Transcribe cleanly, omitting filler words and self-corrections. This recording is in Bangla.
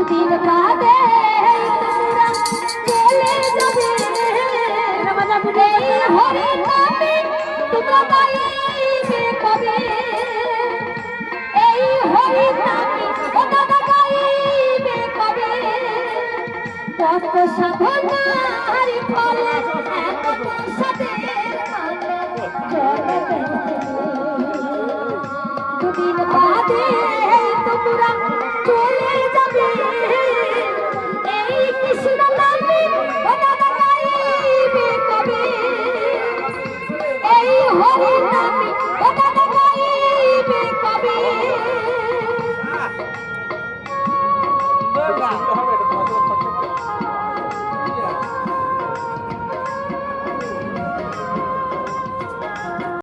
দুদিন বাদে তোমরা চলে যাবে এই হরি নামে তোমরা গাইবে কবে এই হরি নামে তোমরা গাইবে কবে কত সাধনার ফলে এত সাধের ফলে দুদিন বাদে তোমরা চলে যাবে এই কৃষ্ণ নামে তোমরা গাইবে কবে এই হরি নামে তোমরা